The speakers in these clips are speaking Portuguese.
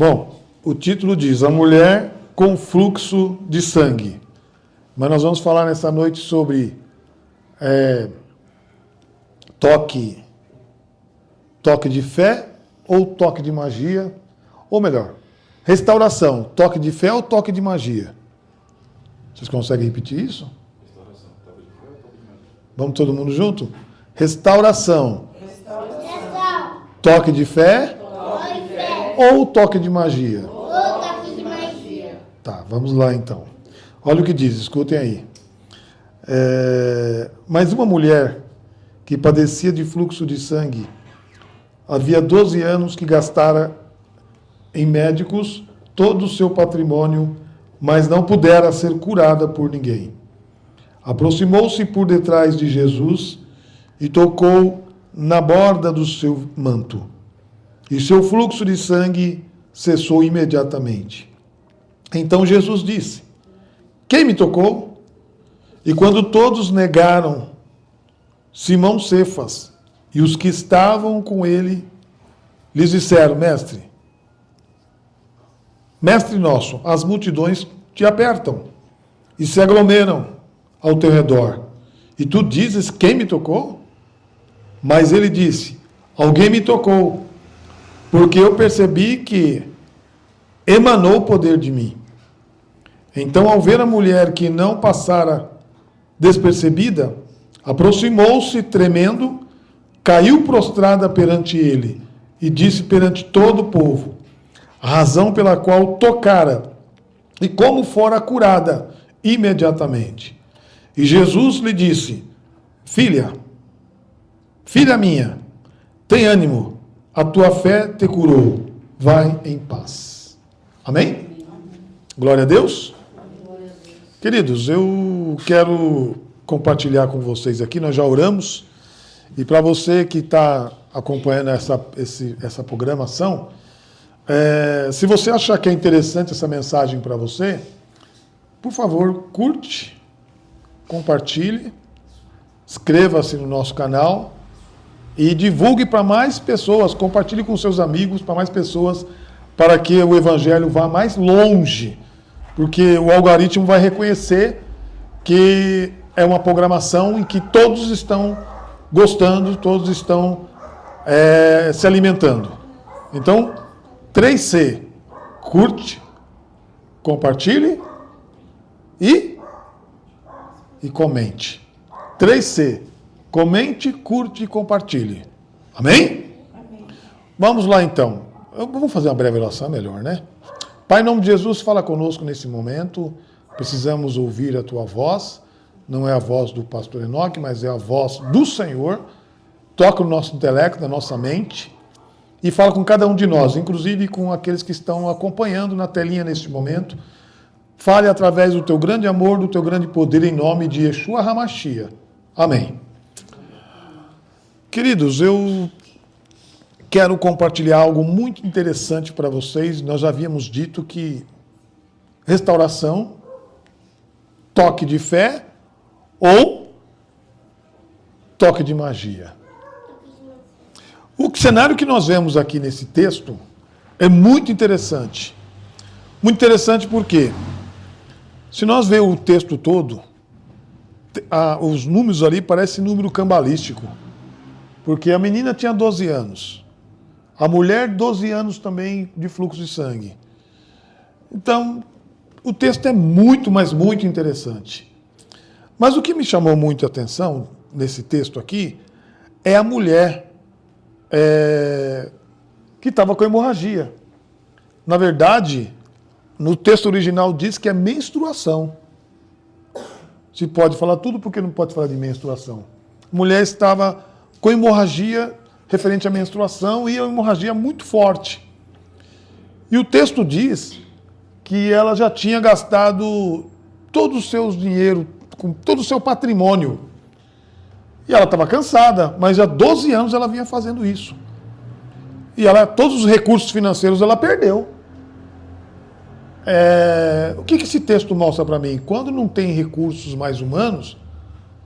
Bom, o título diz: a mulher com fluxo de sangue. Mas nós vamos falar nessa noite sobre toque de fé ou toque de magia, ou melhor, restauração, toque de fé ou toque de magia. Vocês conseguem repetir isso? Restauração, toque de fé ou toque de magia? Vamos todo mundo junto? Restauração. Restauração. Toque de fé, Toque de fé. ou toque de magia? Ou toque de magia. Tá, vamos lá então. Olha o que diz, escutem aí. Mas uma mulher que padecia de fluxo de sangue, havia 12 anos que gastara em médicos todo o seu patrimônio, mas não pudera ser curada por ninguém. Aproximou-se por detrás de Jesus e tocou na borda do seu manto. E seu fluxo de sangue cessou imediatamente. Então Jesus disse: quem me tocou? E quando todos negaram, Simão Cefas e os que estavam com ele lhes disseram: Mestre nosso, as multidões te apertam e se aglomeram ao teu redor. E tu dizes: quem me tocou? Mas ele disse: alguém me tocou, porque eu percebi que emanou o poder de mim. Então, ao ver a mulher que não passara despercebida, aproximou-se tremendo, caiu prostrada perante ele e disse perante todo o povo a razão pela qual tocara e como fora curada imediatamente. E Jesus lhe disse: filha minha, tem ânimo, a tua fé te curou, vai em paz. Amém? Glória a Deus. Queridos, eu quero compartilhar com vocês aqui, nós já oramos, e para você que está acompanhando essa programação, se você achar que é interessante essa mensagem para você, por favor, curte, compartilhe, inscreva-se no nosso canal e divulgue para mais pessoas, compartilhe com seus amigos, para mais pessoas, para que o Evangelho vá mais longe, porque o algoritmo vai reconhecer que é uma programação em que todos estão gostando, todos estão se alimentando. Então, 3C, curte, compartilhe e comente. 3C, comente, curte e compartilhe. Amém? Amém. Vamos lá então. Vamos fazer uma breve oração, melhor, né? Pai, em nome de Jesus, fala conosco nesse momento. Precisamos ouvir a tua voz. Não é a voz do pastor Enoque, mas é a voz do Senhor. Toca no nosso intelecto, na nossa mente. E fala com cada um de nós, inclusive com aqueles que estão acompanhando na telinha neste momento. Fale através do teu grande amor, do teu grande poder, em nome de Yeshua HaMashiach. Amém. Queridos, eu quero compartilhar algo muito interessante para vocês. Nós já havíamos dito que restauração, toque de fé ou toque de magia. O cenário que nós vemos aqui nesse texto é muito interessante. Muito interessante porque, se nós vermos o texto todo, os números ali parecem número cambalístico. Porque a menina tinha 12 anos. A mulher, 12 anos também de fluxo de sangue. Então, o texto é muito, mas muito interessante. Mas o que me chamou muito a atenção nesse texto aqui é a mulher que estava com hemorragia. Na verdade, no texto original diz que é menstruação. Se pode falar tudo, por que não pode falar de menstruação? A mulher estava com hemorragia referente à menstruação e a hemorragia muito forte. E o texto diz que ela já tinha gastado todo o seu dinheiro, com todo o seu patrimônio. E ela estava cansada, mas há 12 anos ela vinha fazendo isso. E todos os recursos financeiros ela perdeu. O que esse texto mostra para mim? Quando não tem recursos mais humanos,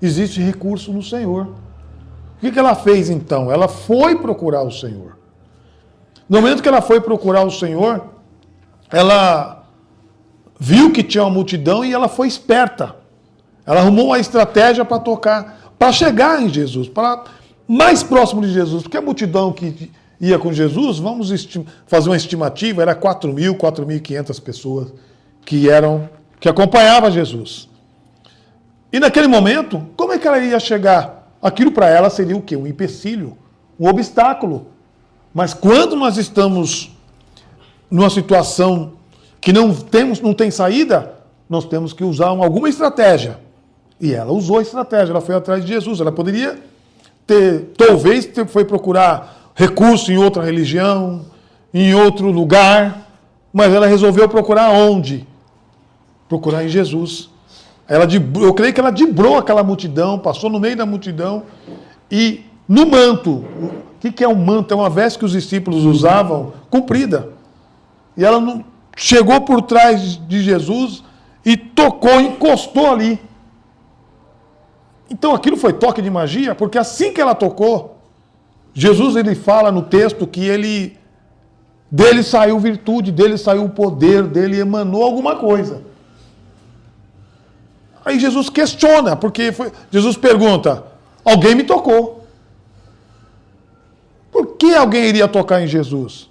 existe recurso no Senhor. O que ela fez então? Ela foi procurar o Senhor. No momento que ela foi procurar o Senhor, ela viu que tinha uma multidão e ela foi esperta. Ela arrumou uma estratégia para tocar, para chegar em Jesus, para mais próximo de Jesus, porque a multidão que ia com Jesus, vamos fazer uma estimativa, era 4.000, 4.500 pessoas que acompanhavam Jesus. E naquele momento, como é que ela ia chegar? Aquilo para ela seria o quê? Um empecilho, um obstáculo. Mas quando nós estamos numa situação que não tem saída, nós temos que usar alguma estratégia. E ela usou a estratégia, ela foi atrás de Jesus. Ela poderia talvez foi procurar recurso em outra religião, em outro lugar, mas ela resolveu procurar onde? Procurar em Jesus. Eu creio que ela dibrou aquela multidão, passou no meio da multidão e no manto. O que é um manto? É uma veste que os discípulos usavam, comprida. E ela chegou por trás de Jesus e tocou, encostou ali. Então aquilo foi toque de magia, porque assim que ela tocou, Jesus ele fala no texto que dele saiu virtude, dele saiu o poder, dele emanou alguma coisa. Aí Jesus questiona, porque Jesus pergunta, alguém me tocou. Por que alguém iria tocar em Jesus?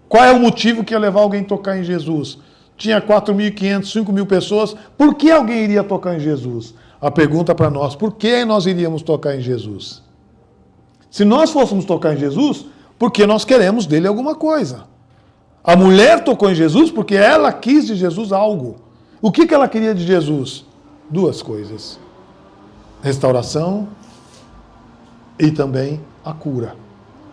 Qual é o motivo que ia levar alguém a tocar em Jesus? Tinha 4.500, 5.000 pessoas, por que alguém iria tocar em Jesus? A pergunta para nós, por que nós iríamos tocar em Jesus? Se nós fôssemos tocar em Jesus, porque nós queremos dele alguma coisa. A mulher tocou em Jesus porque ela quis de Jesus algo. O que ela queria de Jesus? Duas coisas. Restauração e também a cura.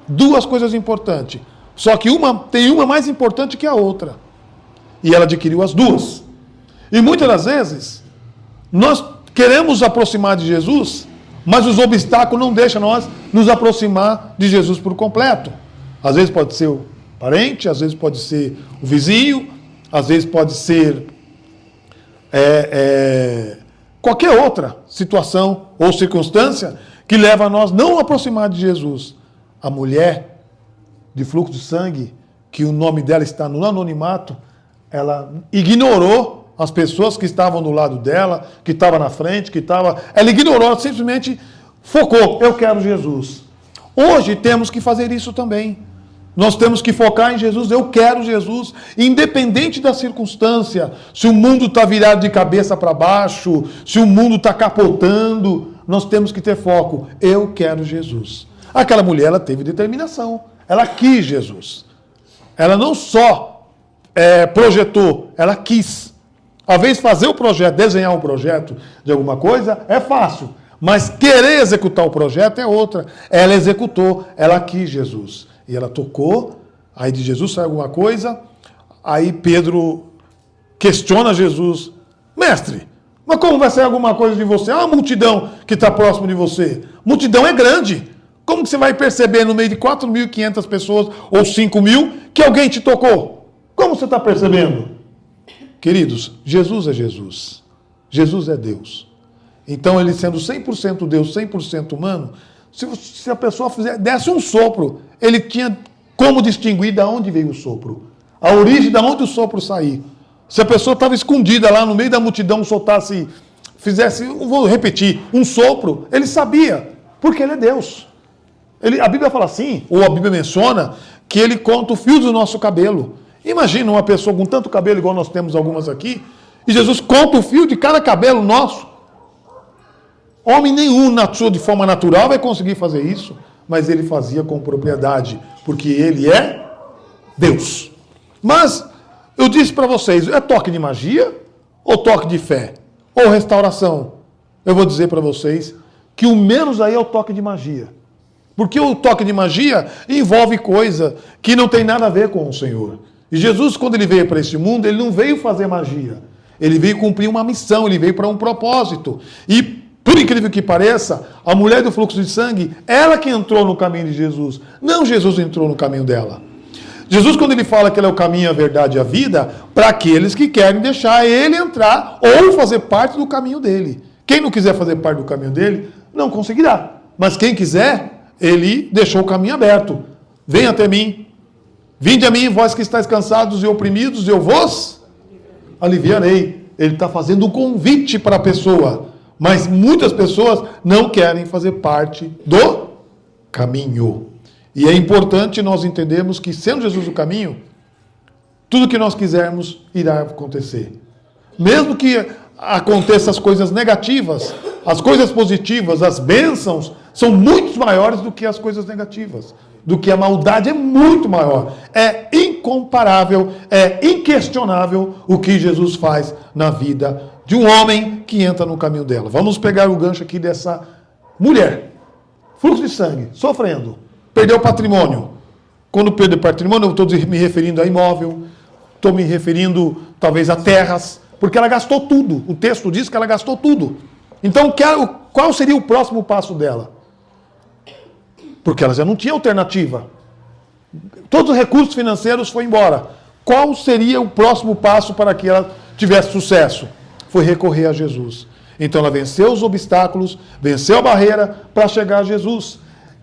Duas coisas importantes. Só que tem uma mais importante que a outra. E ela adquiriu as duas. E muitas das vezes, nós queremos aproximar de Jesus, mas os obstáculos não deixam nós nos aproximar de Jesus por completo. Às vezes pode ser o parente, às vezes pode ser o vizinho, às vezes pode ser qualquer outra situação ou circunstância que leva a nós não aproximar de Jesus. A mulher de fluxo de sangue, que o nome dela está no anonimato, ela ignorou as pessoas que estavam do lado dela, que estavam na frente, ela ignorou, ela simplesmente focou, eu quero Jesus. Hoje temos que fazer isso também. Nós temos que focar em Jesus, eu quero Jesus, independente da circunstância. Se o mundo está virado de cabeça para baixo, se o mundo está capotando, nós temos que ter foco, eu quero Jesus. Aquela mulher, ela teve determinação, ela quis Jesus. Ela não só projetou, ela quis. Às vezes fazer o projeto, desenhar um projeto de alguma coisa é fácil, mas querer executar o projeto é outra. Ela executou, ela quis Jesus. E ela tocou, aí de Jesus sai alguma coisa, aí Pedro questiona Jesus, mestre, mas como vai sair alguma coisa de você? Ah, a multidão que está próximo de você. Multidão é grande. Como que você vai perceber no meio de 4.500 pessoas ou 5.000 que alguém te tocou? Como você está percebendo? Queridos, Jesus é Jesus. Jesus é Deus. Então, ele sendo 100% Deus, 100% humano, se a pessoa desse um sopro, ele tinha como distinguir de onde veio o sopro. A origem de onde o sopro saiu. Se a pessoa estava escondida lá no meio da multidão, vou repetir, um sopro, ele sabia, porque ele é Deus. A Bíblia fala assim, ou a Bíblia menciona, que ele conta o fio do nosso cabelo. Imagina uma pessoa com tanto cabelo, igual nós temos algumas aqui, e Jesus conta o fio de cada cabelo nosso. Homem nenhum, de forma natural, vai conseguir fazer isso, mas ele fazia com propriedade, porque ele é Deus. Mas, eu disse para vocês, é toque de magia, ou toque de fé, ou restauração? Eu vou dizer para vocês que o menos aí é o toque de magia. Porque o toque de magia envolve coisa que não tem nada a ver com o Senhor. E Jesus, quando ele veio para este mundo, ele não veio fazer magia. Ele veio cumprir uma missão, ele veio para um propósito. E, por incrível que pareça, a mulher do fluxo de sangue, ela que entrou no caminho de Jesus. Não Jesus entrou no caminho dela. Jesus, quando ele fala que ele é o caminho, a verdade e a vida, para aqueles que querem deixar ele entrar ou fazer parte do caminho dele. Quem não quiser fazer parte do caminho dele, não conseguirá. Mas quem quiser, ele deixou o caminho aberto. Venha até mim. Vinde a mim, vós que estáis cansados e oprimidos, eu vos aliviarei. Ele está fazendo um convite para a pessoa, mas muitas pessoas não querem fazer parte do caminho. E é importante nós entendermos que, sendo Jesus o caminho, tudo que nós quisermos irá acontecer. Mesmo que aconteçam as coisas negativas, as coisas positivas, as bênçãos, são muito maiores do que as coisas negativas. Do que a maldade é muito maior. É incomparável, é inquestionável o que Jesus faz na vida de um homem que entra no caminho dela. Vamos pegar o gancho aqui dessa mulher. Fluxo de sangue, sofrendo. Perdeu patrimônio. Quando perdeu patrimônio, eu estou me referindo a imóvel, estou me referindo talvez a terras, porque ela gastou tudo. O texto diz que ela gastou tudo. Então, qual seria o próximo passo dela? Porque ela já não tinha alternativa. Todos os recursos financeiros foram embora. Qual seria o próximo passo para que ela tivesse sucesso? Foi recorrer a Jesus. Então ela venceu os obstáculos, venceu a barreira para chegar a Jesus.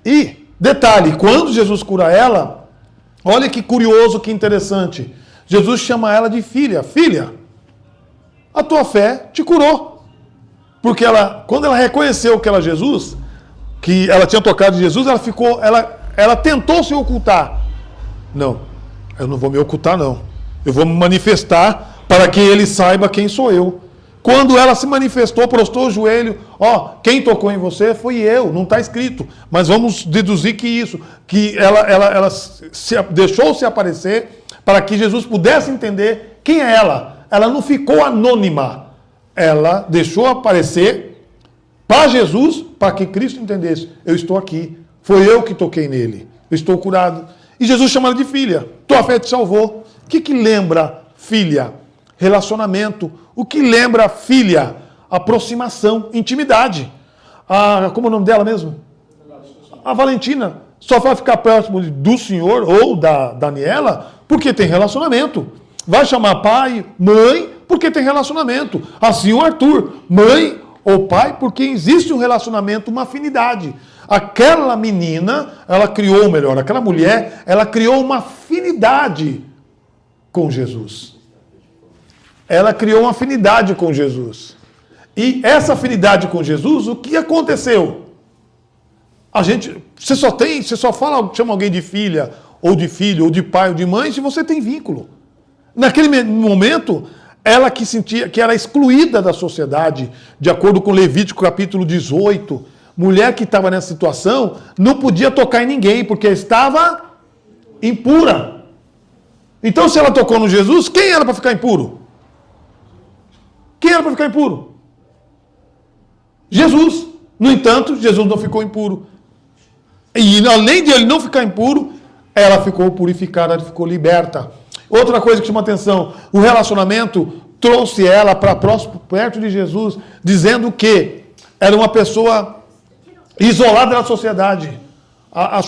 E, detalhe, quando Jesus cura ela, olha que curioso, que interessante. Jesus chama ela de filha. Filha, a tua fé te curou. Porque quando ela reconheceu que era Jesus, que ela tinha tocado de Jesus, ela tentou se ocultar. Não, eu não vou me ocultar, não. Eu vou me manifestar para que ele saiba quem sou eu. Quando ela se manifestou, prostrou o joelho, quem tocou em você foi eu, não está escrito. Mas vamos deduzir que ela deixou se aparecer para que Jesus pudesse entender quem é ela. Ela não ficou anônima. Ela deixou aparecer para Jesus, para que Cristo entendesse, eu estou aqui, foi eu que toquei nele, eu estou curado. E Jesus chama ela de filha, tua fé te salvou. O que lembra filha? Relacionamento. O que lembra filha? Aproximação, intimidade. Como é o nome dela mesmo? A Valentina. Só vai ficar próximo do Senhor ou da Daniela porque tem relacionamento. Vai chamar pai, mãe, porque tem relacionamento. Assim o Arthur, mãe ou pai, porque existe um relacionamento, uma afinidade. Aquela menina, aquela mulher, ela criou uma afinidade com Jesus. Ela criou uma afinidade com Jesus. E essa afinidade com Jesus, o que aconteceu? Você só chama alguém de filha, ou de filho, ou de pai, ou de mãe, se você tem vínculo. Naquele momento, ela que sentia que era excluída da sociedade, de acordo com Levítico capítulo 18, mulher que estava nessa situação não podia tocar em ninguém, porque estava impura. Então, se ela tocou no Jesus, quem era para ficar impuro? Quem era para ficar impuro? Jesus. No entanto, Jesus não ficou impuro. E além de ele não ficar impuro, ela ficou purificada, ela ficou liberta. Outra coisa que chama atenção, o relacionamento trouxe ela para perto de Jesus, dizendo que era uma pessoa isolada da sociedade.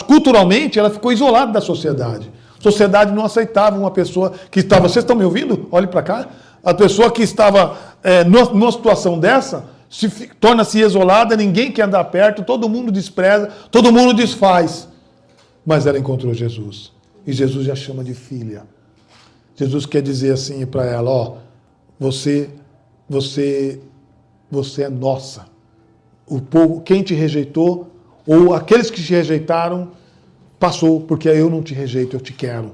Culturalmente, ela ficou isolada da sociedade. A sociedade não aceitava uma pessoa que estava... Vocês estão me ouvindo? Olhe para cá. A pessoa que estava numa situação dessa torna-se isolada, ninguém quer andar perto, todo mundo despreza, todo mundo desfaz. Mas ela encontrou Jesus. E Jesus já chama de filha. Jesus quer dizer assim para ela, você é nossa. O povo, quem te rejeitou, ou aqueles que te rejeitaram, passou, porque eu não te rejeito, eu te quero.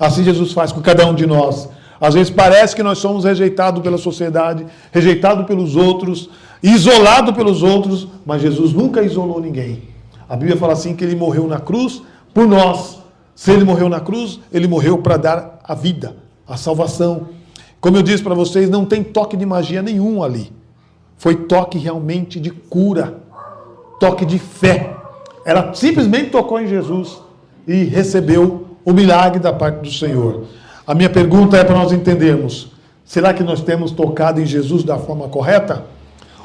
Assim Jesus faz com cada um de nós. Às vezes parece que nós somos rejeitados pela sociedade, rejeitados pelos outros, isolados pelos outros, mas Jesus nunca isolou ninguém. A Bíblia fala assim que ele morreu na cruz por nós. Se ele morreu na cruz, ele morreu para dar a vida, a salvação. Como eu disse para vocês, não tem toque de magia nenhum ali. Foi toque realmente de cura, toque de fé. Ela simplesmente tocou em Jesus e recebeu o milagre da parte do Senhor. A minha pergunta é para nós entendermos, será que nós temos tocado em Jesus da forma correta?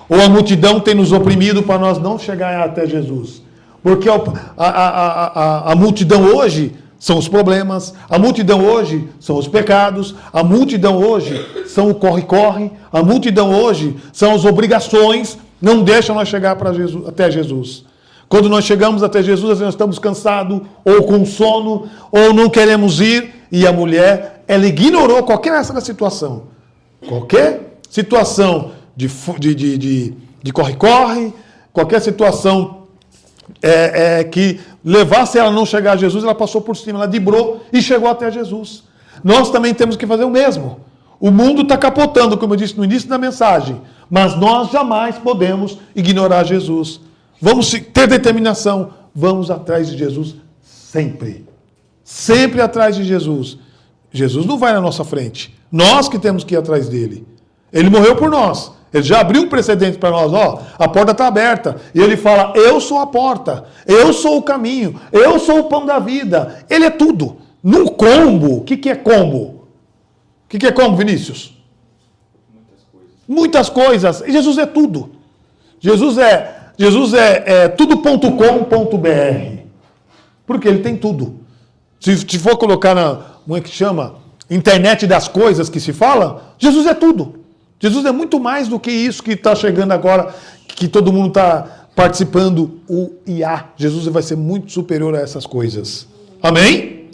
Ou a multidão tem nos oprimido para nós não chegar até Jesus? Porque a multidão hoje são os problemas, a multidão hoje são os pecados, a multidão hoje são o corre-corre, a multidão hoje são as obrigações, não deixam nós chegar até Jesus. Quando nós chegamos até Jesus, nós estamos cansados, ou com sono, ou não queremos ir, e a mulher, ela ignorou qualquer situação. Qualquer situação de corre-corre, qualquer situação que levasse ela a não chegar a Jesus, ela passou por cima, ela driblou e chegou até Jesus. Nós também temos que fazer o mesmo. O mundo está capotando, como eu disse no início da mensagem, mas nós jamais podemos ignorar Jesus. Vamos ter determinação, vamos atrás de Jesus sempre. Sempre atrás de Jesus. Jesus não vai na nossa frente. Nós que temos que ir atrás dele. Ele morreu por nós. Ele já abriu um precedente para nós. Ó, a porta está aberta. E ele fala, eu sou a porta. Eu sou o caminho. Eu sou o pão da vida. Ele é tudo. No combo. O que é combo? O que é combo, Vinícius? Muitas coisas. E Jesus é tudo. Jesus é tudo.com.br. Porque ele tem tudo. Se for colocar como é que chama? Internet das coisas que se fala, Jesus é tudo. Jesus é muito mais do que isso que está chegando agora, que todo mundo está participando, o IA. Jesus vai ser muito superior a essas coisas. Amém?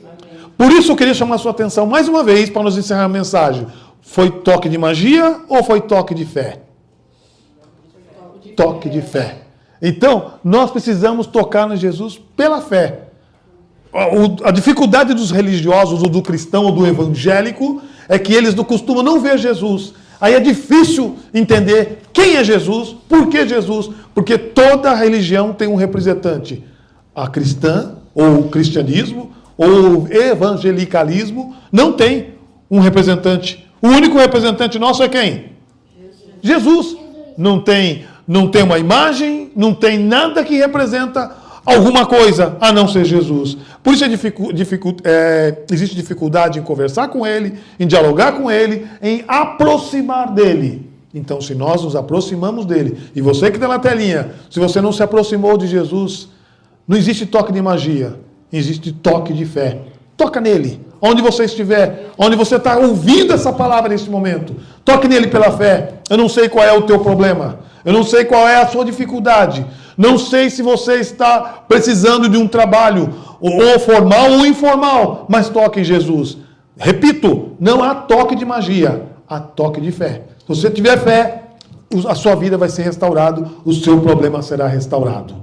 Por isso eu queria chamar a sua atenção mais uma vez para nós encerrar a mensagem. Foi toque de magia ou foi toque de fé? Toque de fé. Então, nós precisamos tocar em Jesus pela fé. A dificuldade dos religiosos, ou do cristão, ou do evangélico, é que eles não costumam não ver Jesus. Aí é difícil entender quem é Jesus, por que Jesus, porque toda religião tem um representante. A cristã, ou o cristianismo, ou o evangelicalismo, não tem um representante. O único representante nosso é quem? Jesus. Não tem uma imagem, não tem nada que representa alguma coisa a não ser Jesus. Por isso existe dificuldade em conversar com ele, em dialogar com ele, em aproximar dele. Então, se nós nos aproximamos dele, e você que está na telinha, se você não se aproximou de Jesus, não existe toque de magia, existe toque de fé. Toca nele, onde você estiver, onde você está ouvindo essa palavra nesse momento. Toque nele pela fé. Eu não sei qual é o teu problema, eu não sei qual é a sua dificuldade, não sei se você está precisando de um trabalho, ou formal ou informal, mas toque em Jesus. Repito, não há toque de magia, há toque de fé. Se você tiver fé, a sua vida vai ser restaurada, o seu problema será restaurado.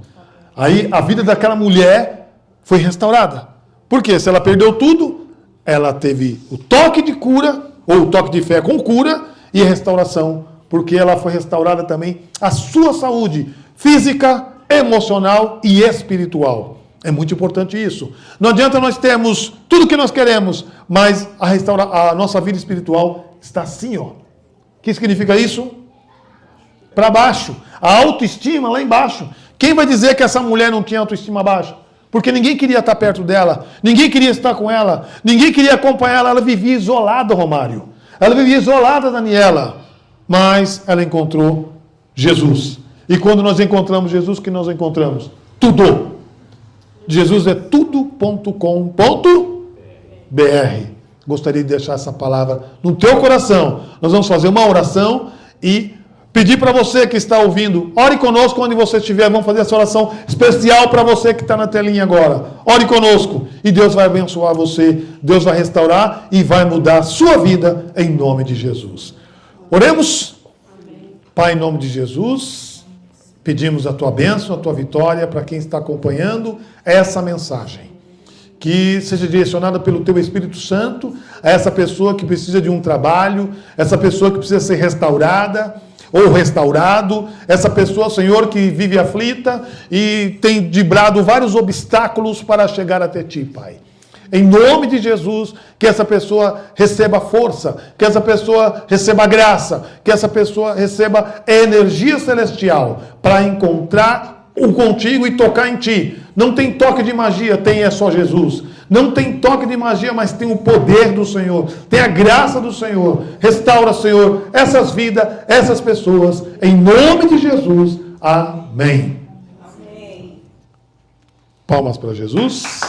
Aí a vida daquela mulher foi restaurada. Por quê? Se ela perdeu tudo, ela teve o toque de cura, ou o toque de fé com cura, e a restauração, porque ela foi restaurada também a sua saúde física, emocional e espiritual. É muito importante isso. Não adianta nós termos tudo que nós queremos, mas a nossa vida espiritual está assim, ó. O que significa isso? Para baixo. A autoestima lá embaixo. Quem vai dizer que essa mulher não tinha autoestima baixa? Porque ninguém queria estar perto dela, ninguém queria estar com ela, ninguém queria acompanhar ela. Ela vivia isolada, Romário. Ela vivia isolada, Daniela. Mas ela encontrou Jesus. E quando nós encontramos Jesus, o que nós encontramos? Tudo. Jesus é tudo.com.br. Gostaria de deixar essa palavra no teu coração. Nós vamos fazer uma oração e pedir para você que está ouvindo, ore conosco onde você estiver. Vamos fazer essa oração especial para você que está na telinha agora. Ore conosco e Deus vai abençoar você. Deus vai restaurar e vai mudar a sua vida em nome de Jesus. Oremos. Pai, em nome de Jesus, pedimos a tua bênção, a tua vitória para quem está acompanhando essa mensagem. Que seja direcionada pelo teu Espírito Santo a essa pessoa que precisa de um trabalho, essa pessoa que precisa ser restaurada ou restaurado, essa pessoa, Senhor, que vive aflita e tem driblado vários obstáculos para chegar até ti, Pai. Em nome de Jesus, que essa pessoa receba força, que essa pessoa receba graça, que essa pessoa receba energia celestial para encontrar o contigo e tocar em ti. Não tem toque de magia, tem só Jesus. Não tem toque de magia, mas tem o poder do Senhor, tem a graça do Senhor. Restaura, Senhor, essas vidas, essas pessoas, em nome de Jesus. Amém. Amém. Palmas para Jesus.